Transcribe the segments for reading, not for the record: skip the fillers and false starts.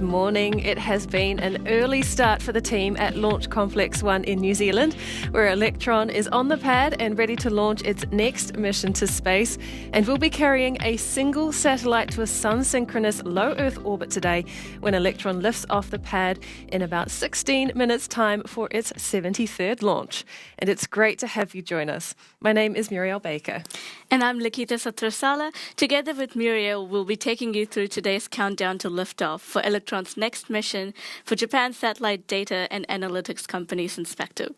Good morning. It has been an early start for the team at Launch Complex 1 in New Zealand, where Electron is on the pad and ready to launch its next mission to space. And we'll be carrying a single satellite to a sun-synchronous low Earth orbit today when Electron lifts off the pad in about 16 minutes' time for its 73rd launch. And it's great to have you join us. My name is Muriel Baker. And I'm Likita Satrasala. Together with Muriel, we'll be taking you through today's countdown to liftoff for Electron's next mission for Japan's satellite data and analytics company Synspective.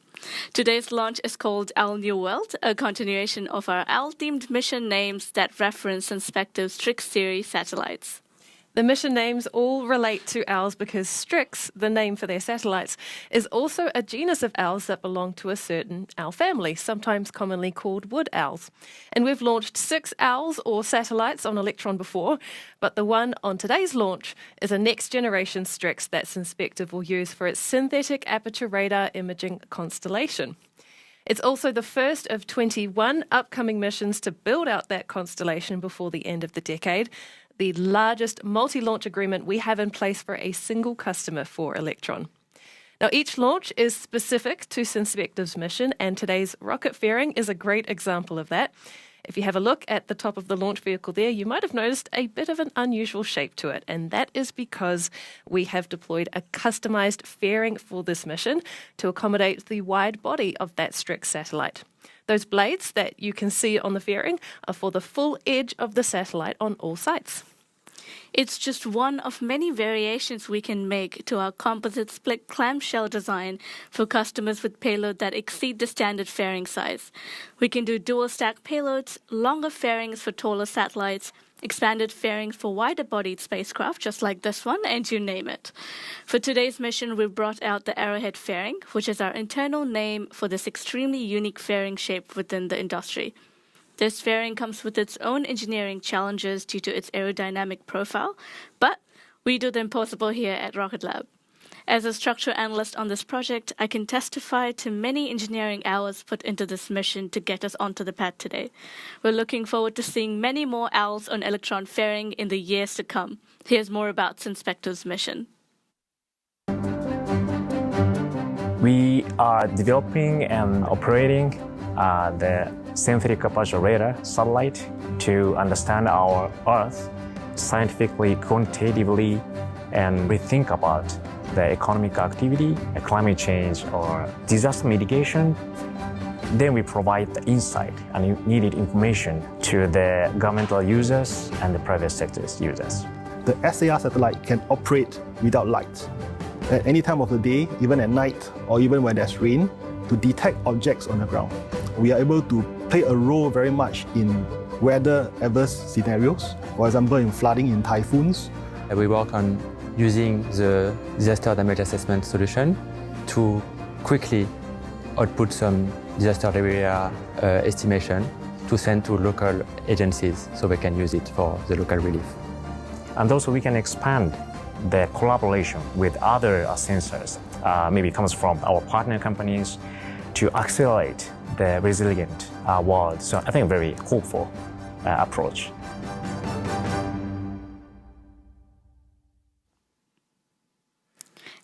Today's launch is called Owl New World, a continuation of our owl-themed mission names that reference Synspective's StriX series satellites. The mission names all relate to owls because StriX, the name for their satellites, is also a genus of owls that belong to a certain owl family, sometimes commonly called wood owls. And we've launched 6 owls or satellites on Electron before, but the one on today's launch is a next-generation StriX that Synspective will use for its synthetic aperture radar imaging constellation. It's also the first of 21 upcoming missions to build out that constellation before the end of the decade, the largest multi-launch agreement we have in place for a single customer for Electron. Now, each launch is specific to Synspective's mission, and today's rocket fairing is a great example of that. If you have a look at the top of the launch vehicle there, you might have noticed a bit of an unusual shape to it, and that is because we have deployed a customized fairing for this mission to accommodate the wide body of that StriX satellite. Those blades that you can see on the fairing are for the full edge of the satellite on all sides. It's just one of many variations we can make to our composite split clamshell design for customers with payload that exceed the standard fairing size. We can do dual stack payloads, longer fairings for taller satellites, expanded fairings for wider-bodied spacecraft, just like this one, and you name it. For today's mission, we've brought out the Arrowhead fairing, which is our internal name for this extremely unique fairing shape within the industry. This fairing comes with its own engineering challenges due to its aerodynamic profile, but we do the impossible here at Rocket Lab. As a structural analyst on this project, I can testify to many engineering hours put into this mission to get us onto the pad today. We're looking forward to seeing many more owls on Electron fairing in the years to come. Here's more about Synspective's mission. We are developing and operating the synthetic aperture radar satellite to understand our Earth scientifically, quantitatively, and rethink about the economic activity, climate change, or disaster mitigation. Then we provide the insight and needed information to the governmental users and the private sector's users. The SAR satellite can operate without light at any time of the day, even at night, or even when there's rain, to detect objects on the ground. We are able to play a role very much in weather adverse scenarios, for example, in flooding, in typhoons. We work on using the disaster damage assessment solution to quickly output some disaster area estimation to send to local agencies so they can use it for the local relief. And also we can expand the collaboration with other sensors, maybe comes from our partner companies, to accelerate the resilient world. So I think a very hopeful approach.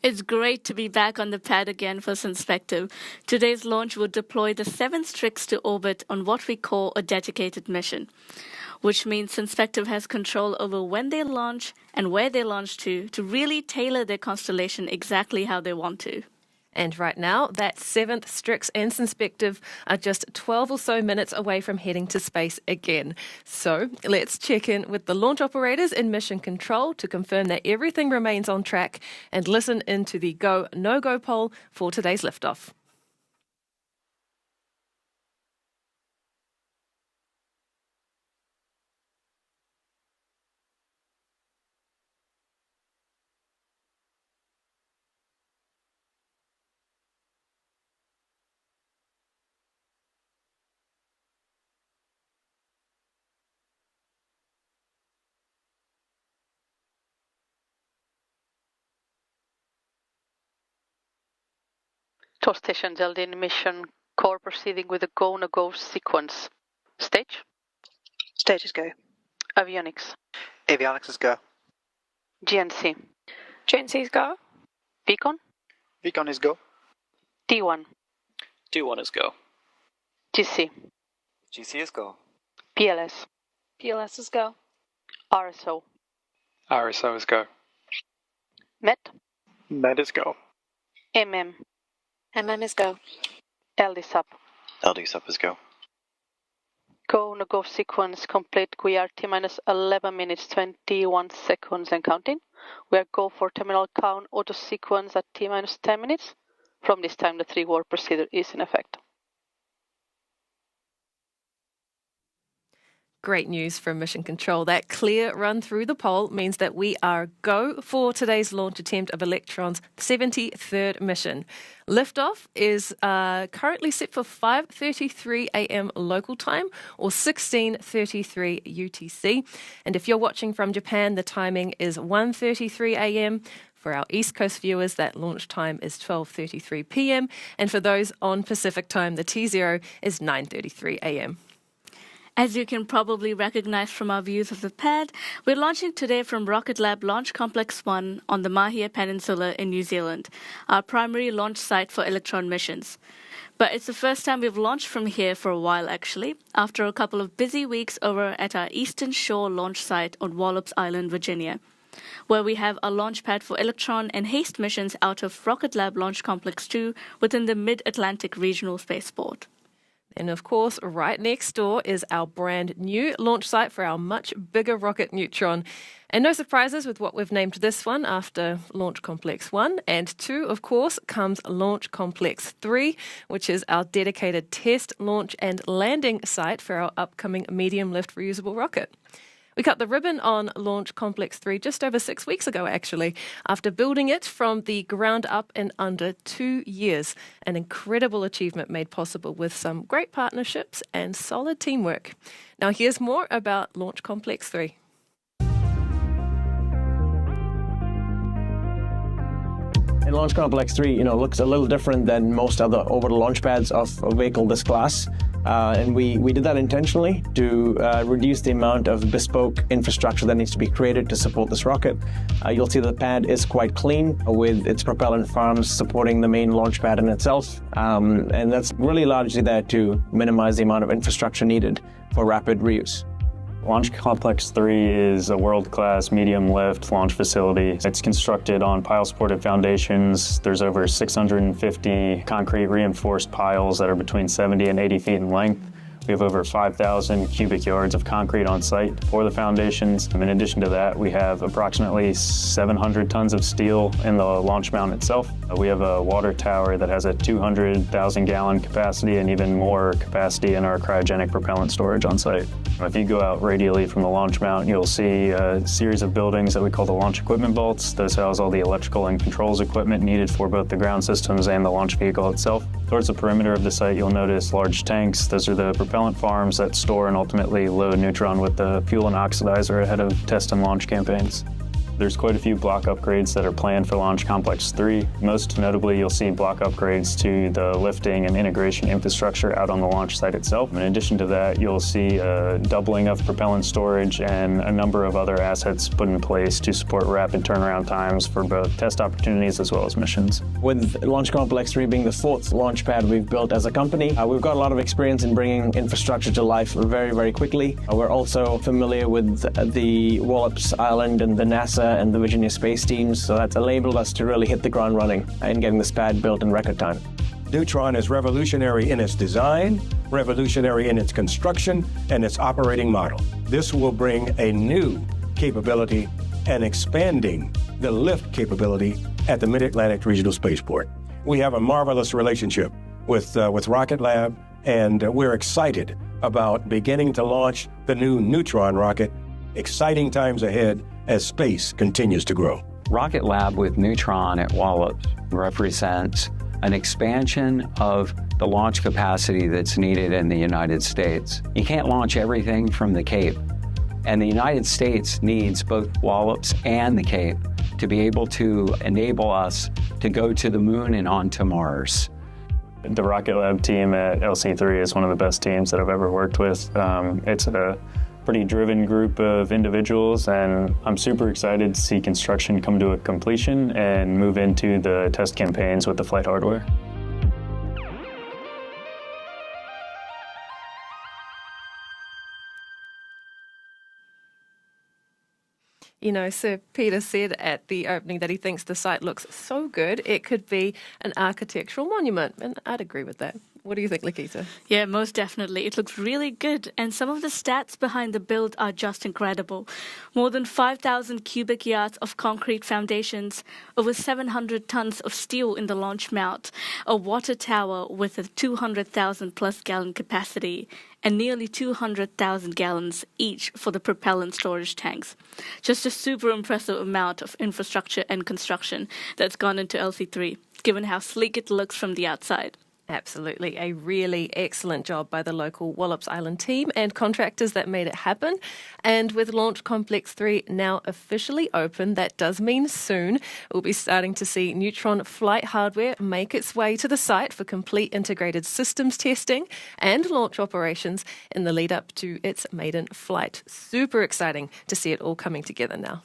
It's great to be back on the pad again for Synspective. Today's launch will deploy the 7 StriX to orbit on what we call a dedicated mission, which means Synspective has control over when they launch and where they launch to really tailor their constellation exactly how they want to. And right now, that 7th StriX and Synspective are just 12 or so minutes away from heading to space again. So let's check in with the launch operators in mission control to confirm that everything remains on track and listen into the go, no-go poll for today's liftoff. Toss station dialed in mission core proceeding with the go, no-go sequence. Stage? Stage is go. Avionics. Avionics is go. GNC. Jonesy's go. Beacon. Beacon is go. T1. T1 is go. GC. GC is go. PLS. PLS is go. RSO. RSO is go. MET. MET is go. MM. MM is go. LD sub. LD sub is go. Go, no go sequence complete. We are T minus 11 minutes, 21 seconds and counting. We are go for terminal count auto sequence at T minus 10 minutes. From this time, the 3-word procedure is in effect. Great news from Mission Control. That clear run through the poll means that we are go for today's launch attempt of Electron's 73rd mission. Liftoff is currently set for 5:33 a.m. local time or 16:33 UTC. And if you're watching from Japan, the timing is 1:33 a.m. For our East Coast viewers, that launch time is 12:33 p.m. And for those on Pacific time, the T0 is 9:33 a.m. As you can probably recognize from our views of the pad, we're launching today from Rocket Lab Launch Complex 1 on the Mahia Peninsula in New Zealand, our primary launch site for Electron missions. But it's the first time we've launched from here for a while, actually, after a couple of busy weeks over at our Eastern Shore launch site on Wallops Island, Virginia, where we have a launch pad for Electron and HASTE missions out of Rocket Lab Launch Complex 2 within the Mid-Atlantic Regional Spaceport. And of course, right next door is our brand new launch site for our much bigger rocket Neutron. And no surprises with what we've named this one after Launch Complex 1 and 2, of course, comes Launch Complex 3, which is our dedicated test, launch and landing site for our upcoming medium lift reusable rocket. We cut the ribbon on Launch Complex 3 just over 6 weeks ago, actually, after building it from the ground up in under 2 years. An incredible achievement made possible with some great partnerships and solid teamwork. Now, here's more about Launch Complex 3. And Launch Complex 3, looks a little different than most other orbital launch pads of a vehicle this class. And we did that intentionally to reduce the amount of bespoke infrastructure that needs to be created to support this rocket. You'll see the pad is quite clean with its propellant farms supporting the main launch pad in itself. And that's really largely there to minimize the amount of infrastructure needed for rapid reuse. Launch Complex 3 is a world-class medium-lift launch facility. It's constructed on pile-supported foundations. There's over 650 concrete reinforced piles that are between 70 and 80 feet in length. We have over 5,000 cubic yards of concrete on site for the foundations. In addition to that, we have approximately 700 tons of steel in the launch mount itself. We have a water tower that has a 200,000 gallon capacity and even more capacity in our cryogenic propellant storage on site. If you go out radially from the launch mount, you'll see a series of buildings that we call the launch equipment vaults. Those house all the electrical and controls equipment needed for both the ground systems and the launch vehicle itself. Towards the perimeter of the site, you'll notice large tanks. Those are the propellant farms that store and ultimately load Neutron with the fuel and oxidizer ahead of test and launch campaigns. There's quite a few block upgrades that are planned for Launch Complex 3. Most notably, you'll see block upgrades to the lifting and integration infrastructure out on the launch site itself. In addition to that, you'll see a doubling of propellant storage and a number of other assets put in place to support rapid turnaround times for both test opportunities as well as missions. With Launch Complex 3 being the fourth launch pad we've built as a company, we've got a lot of experience in bringing infrastructure to life very, very quickly. We're also familiar with the Wallops Island and the NASA and the Virginia space teams, so that's enabled us to really hit the ground running in getting this pad built in record time. Neutron is revolutionary in its design, revolutionary in its construction, and its operating model. This will bring a new capability and expanding the lift capability at the Mid-Atlantic Regional Spaceport. We have a marvelous relationship with Rocket Lab, and we're excited about beginning to launch the new Neutron rocket. Exciting times ahead as space continues to grow. Rocket Lab with Neutron at Wallops represents an expansion of the launch capacity that's needed in the United States. You can't launch everything from the Cape, and the United States needs both Wallops and the Cape to be able to enable us to go to the moon and onto Mars. The Rocket Lab team at LC3 is one of the best teams that I've ever worked with. It's a pretty driven group of individuals, and I'm super excited to see construction come to a completion and move into the test campaigns with the flight hardware. You know, Sir Peter said at the opening that he thinks the site looks so good it could be an architectural monument, and I'd agree with that. What do you think, Lakita? Yeah, most definitely. It looks really good, and some of the stats behind the build are just incredible. More than 5,000 cubic yards of concrete foundations, over 700 tons of steel in the launch mount, a water tower with a 200,000 plus gallon capacity, and nearly 200,000 gallons each for the propellant storage tanks. Just a super impressive amount of infrastructure and construction that's gone into LC3, given how sleek it looks from the outside. Absolutely. A really excellent job by the local Wallops Island team and contractors that made it happen. And with Launch Complex 3 now officially open, that does mean soon we'll be starting to see Neutron flight hardware make its way to the site for complete integrated systems testing and launch operations in the lead up to its maiden flight. Super exciting to see it all coming together now.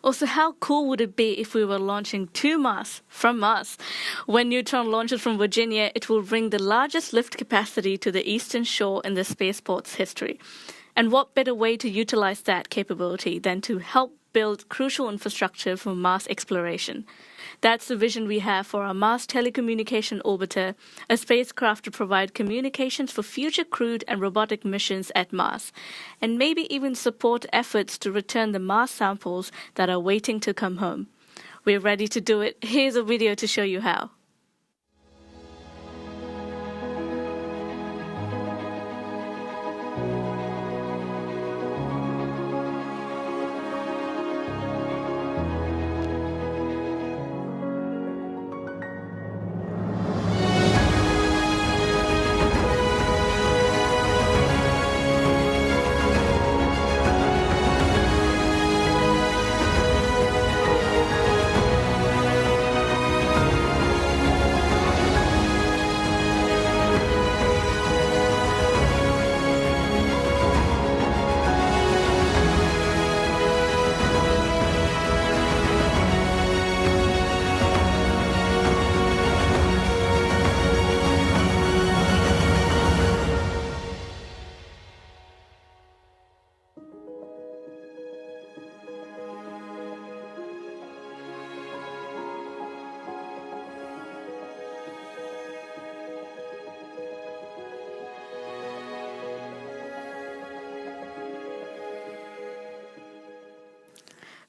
Also, how cool would it be if we were launching to Mars from Mars? When Neutron launches from Virginia, it will bring the largest lift capacity to the eastern shore in the spaceport's history. And what better way to utilize that capability than to help build crucial infrastructure for Mars exploration? That's the vision we have for our Mars Telecommunication Orbiter, a spacecraft to provide communications for future crewed and robotic missions at Mars, and maybe even support efforts to return the Mars samples that are waiting to come home. We're ready to do it. Here's a video to show you how.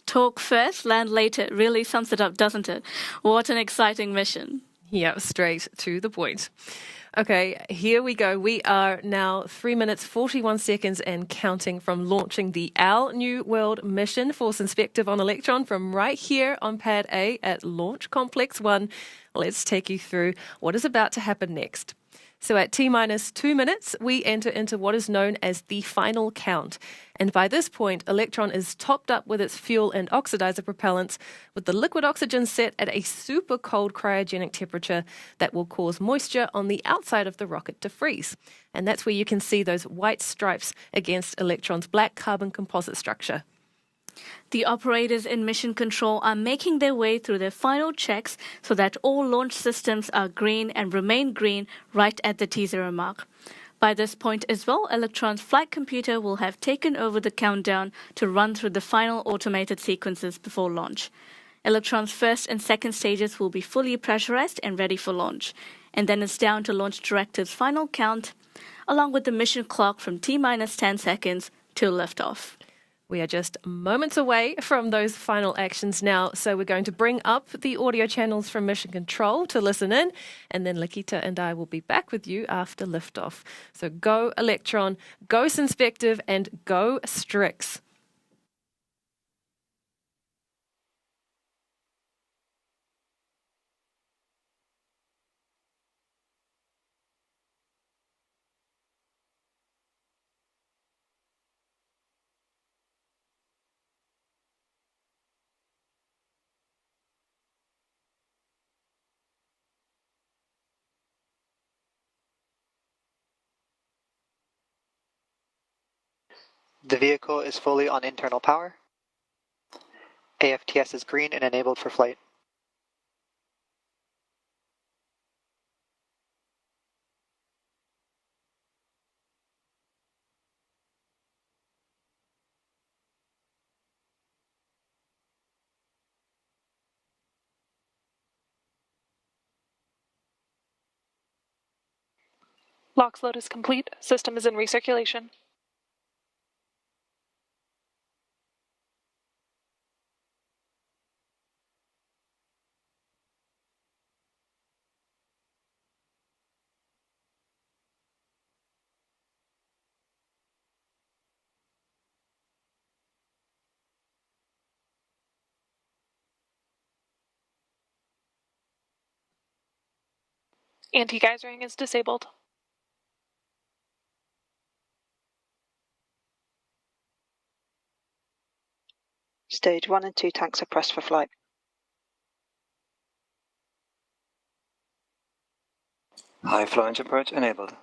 Talk first, land later. Really sums it up, doesn't it? What an exciting mission. Yeah, straight to the point. Okay, here we go. We are now 3 minutes, 41 seconds and counting from launching the Our New World mission for Synspective on Electron from right here on Pad A at Launch Complex 1. Let's take you through what is about to happen next. So at T-minus 2 minutes, we enter into what is known as the final count. And by this point, Electron is topped up with its fuel and oxidizer propellants, with the liquid oxygen set at a super cold cryogenic temperature that will cause moisture on the outside of the rocket to freeze. And that's where you can see those white stripes against Electron's black carbon composite structure. The operators in mission control are making their way through their final checks so that all launch systems are green and remain green right at the T0 mark. By this point as well, Electron's flight computer will have taken over the countdown to run through the final automated sequences before launch. Electron's first and second stages will be fully pressurized and ready for launch. And then it's down to Launch Director's final count, along with the mission clock from T-minus 10 seconds to liftoff. We are just moments away from those final actions now, so we're going to bring up the audio channels from Mission Control to listen in, and then Lakita and I will be back with you after liftoff. So go Electron, go Synspective, and go StriX. The vehicle is fully on internal power. AFTS is green and enabled for flight. LOX load is complete. System is in recirculation. Anti-geysering is disabled. Stage 1 and 2 tanks are pressed for flight. High flow engine approach enabled.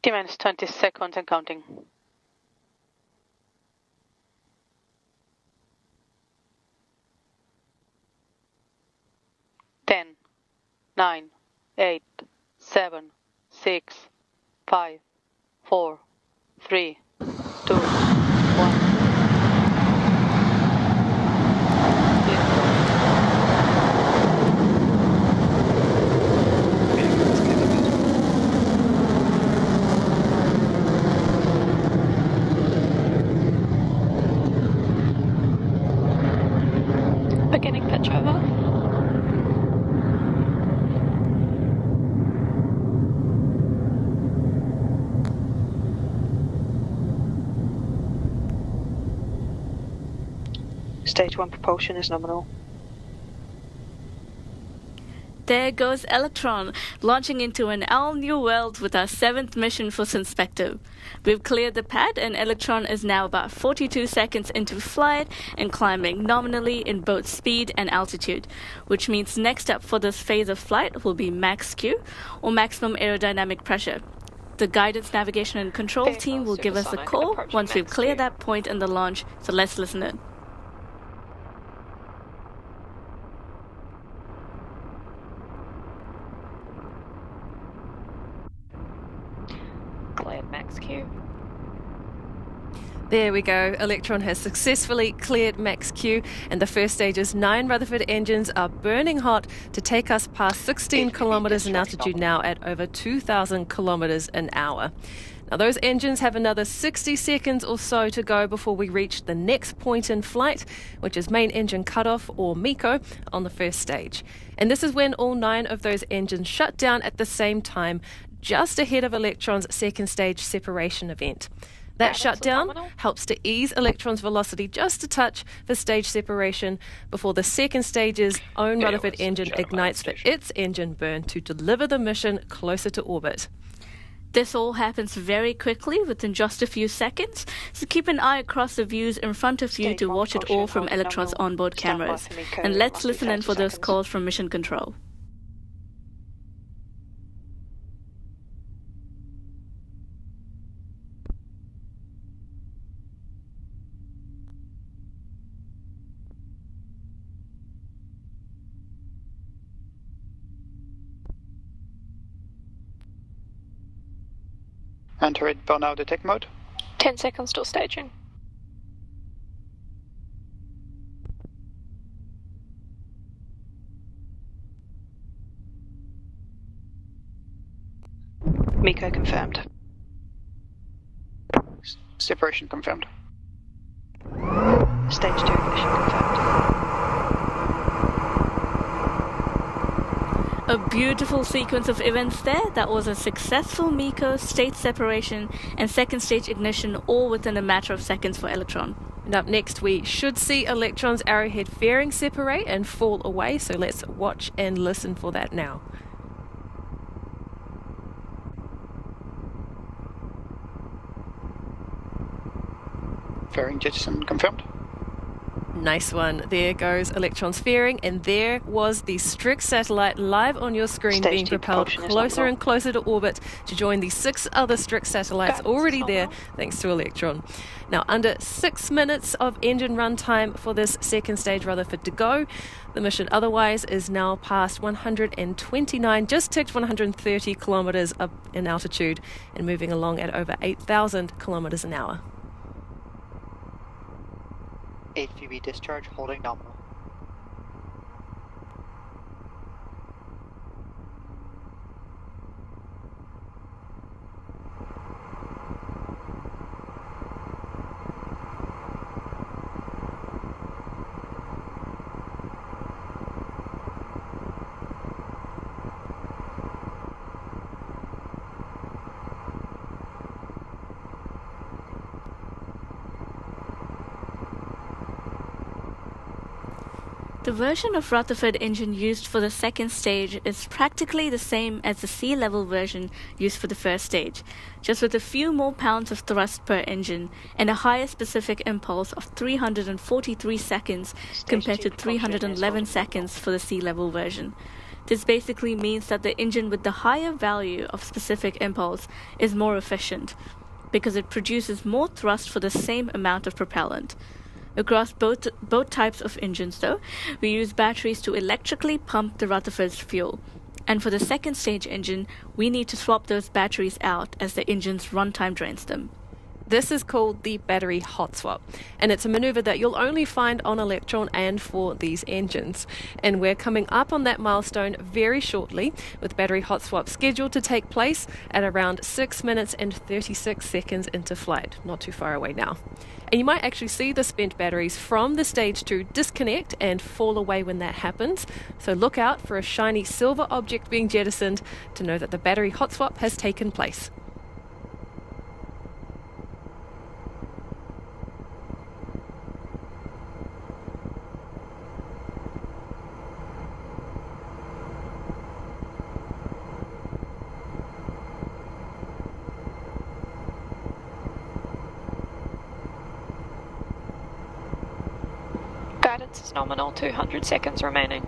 T-minus 20 seconds and counting. Ten, 9, 8, 7, 6, 5, 4, 3, 2, 1. Beginning pitch over. Stage 1 propulsion is nominal. There goes Electron, launching into an all-new world with our 7th mission for Synspective. We've cleared the pad and Electron is now about 42 seconds into flight and climbing nominally in both speed and altitude, which means next up for this phase of flight will be max Q, or maximum aerodynamic pressure. The guidance, navigation and control team will give us a call once we've cleared that point in the launch, so let's listen in. Cleared max Q. There we go. Electron has successfully cleared max Q, and the first stage's 9 Rutherford engines are burning hot to take us past 16 kilometers in altitude now at over 2,000 kilometers an hour. Now, those engines have another 60 seconds or so to go before we reach the next point in flight, which is main engine cutoff, or MECO, on the first stage. And this is when all 9 of those engines shut down at the same time, just ahead of Electron's second stage separation event. That shutdown helps to ease Electron's velocity just a touch for stage separation before the second stage's own Rutherford engine ignites for its engine burn to deliver the mission closer to orbit. This all happens very quickly within just a few seconds, so keep an eye across the views in front of you to watch it all from Electron's onboard cameras. And let's listen in for those calls from Mission Control. Enter it burnout detect mode. 10 seconds till staging. MECO confirmed. Separation confirmed. Stage 2 ignition confirmed. A beautiful sequence of events there. That was a successful MECO, state separation, and second stage ignition, all within a matter of seconds for Electron. And up next, we should see Electron's arrowhead fairing separate and fall away, so let's watch and listen for that now. Fairing jettison confirmed. Nice one. There goes Electron's fairing, and there was the StriX satellite live on your screen being propelled closer and closer to orbit to join the 6 other StriX satellites already there thanks to Electron. Now, under 6 minutes of engine runtime for this second stage Rutherford to go. The mission otherwise is now past 129, just ticked 130 kilometers up in altitude and moving along at over 8,000 kilometers an hour. HVB discharge holding nominal. The version of Rutherford engine used for the second stage is practically the same as the sea level version used for the first stage, just with a few more pounds of thrust per engine and a higher specific impulse of 343 seconds compared to 311 seconds for the sea level version. This basically means that the engine with the higher value of specific impulse is more efficient, because it produces more thrust for the same amount of propellant. Across both types of engines, though, we use batteries to electrically pump the Rutherford's fuel. And for the second stage engine, we need to swap those batteries out as the engine's runtime drains them. This is called the battery hot swap, and it's a maneuver that you'll only find on Electron and for these engines. And we're coming up on that milestone very shortly, with battery hot swap scheduled to take place at around 6 minutes and 36 seconds into flight, not too far away now. And you might actually see the spent batteries from the stage 2 disconnect and fall away when that happens. So look out for a shiny silver object being jettisoned to know that the battery hot swap has taken place. Guidance is nominal, 200 seconds remaining.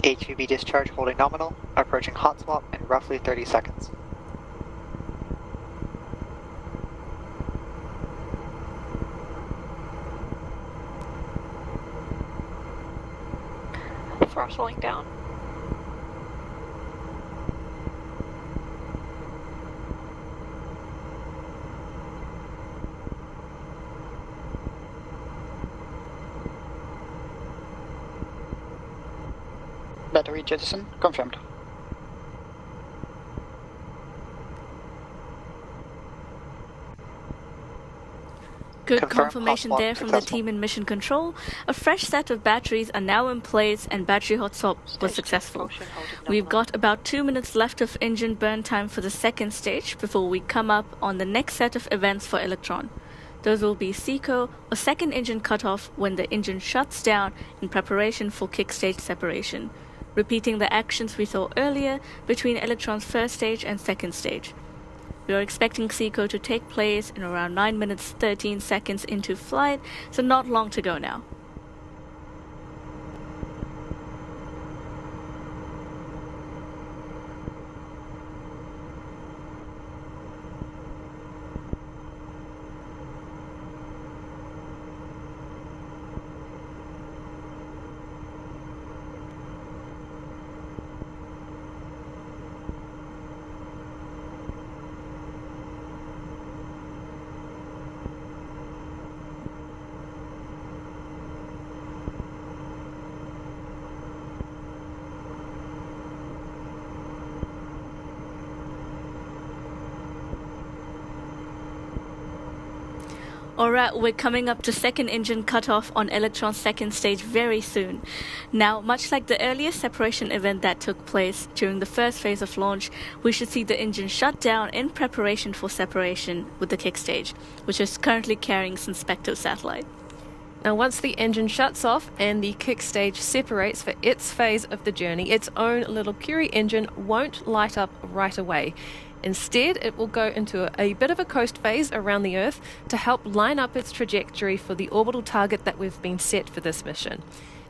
HVB discharge holding nominal, approaching hot swap in roughly 30 seconds. Throttling down. Battery jettison confirmed. Good confirmation there from the team in Mission Control. A fresh set of batteries are now in place and battery hot swap was successful. We've got about 2 minutes left of engine burn time for the second stage before we come up on the next set of events for Electron. Those will be SECO, or second engine cutoff, when the engine shuts down in preparation for kick stage separation, repeating the actions we saw earlier between Electron's first stage and second stage. We are expecting SECO to take place in around 9 minutes 13 seconds into flight, so not long to go now. Alright, we're coming up to second engine cutoff on Electron's second stage very soon. Now, much like the earlier separation event that took place during the first phase of launch, we should see the engine shut down in preparation for separation with the kick stage, which is currently carrying Synspective satellite. Now, once the engine shuts off and the kick stage separates for its phase of the journey, its own little Curie engine won't light up right away. Instead, it will go into a bit of a coast phase around the Earth to help line up its trajectory for the orbital target that we've been set for this mission.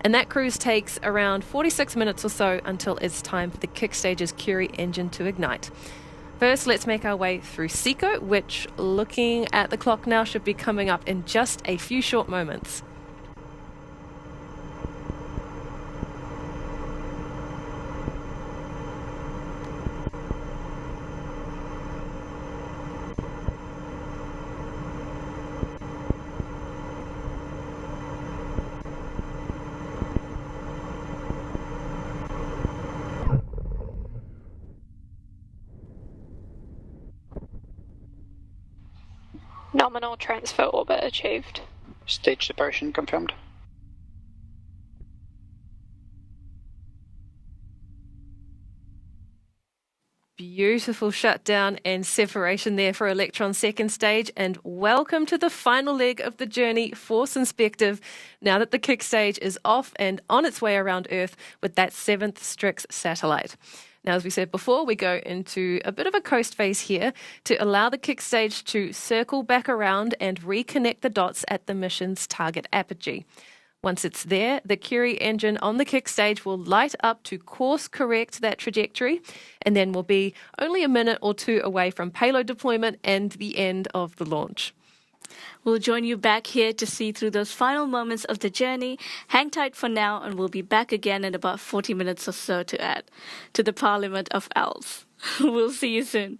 And that cruise takes around 46 minutes or so until it's time for the kick stage's Curie engine to ignite. First, let's make our way through SECO, which, looking at the clock now, should be coming up in just a few short moments. Nominal transfer orbit achieved. Stage separation confirmed. Beautiful shutdown and separation there for Electron's second stage, and welcome to the final leg of the journey for Synspective, now that the kick stage is off and on its way around Earth with that 7th StriX satellite. Now, as we said before, we go into a bit of a coast phase here to allow the kick stage to circle back around and reconnect the dots at the mission's target apogee. Once it's there, the Curie engine on the kick stage will light up to course correct that trajectory, and then we'll be only a minute or two away from payload deployment and the end of the launch. We'll join you back here to see through those final moments of the journey. Hang tight for now, and we'll be back again in about 40 minutes or so to add to the Parliament of Owls. We'll see you soon.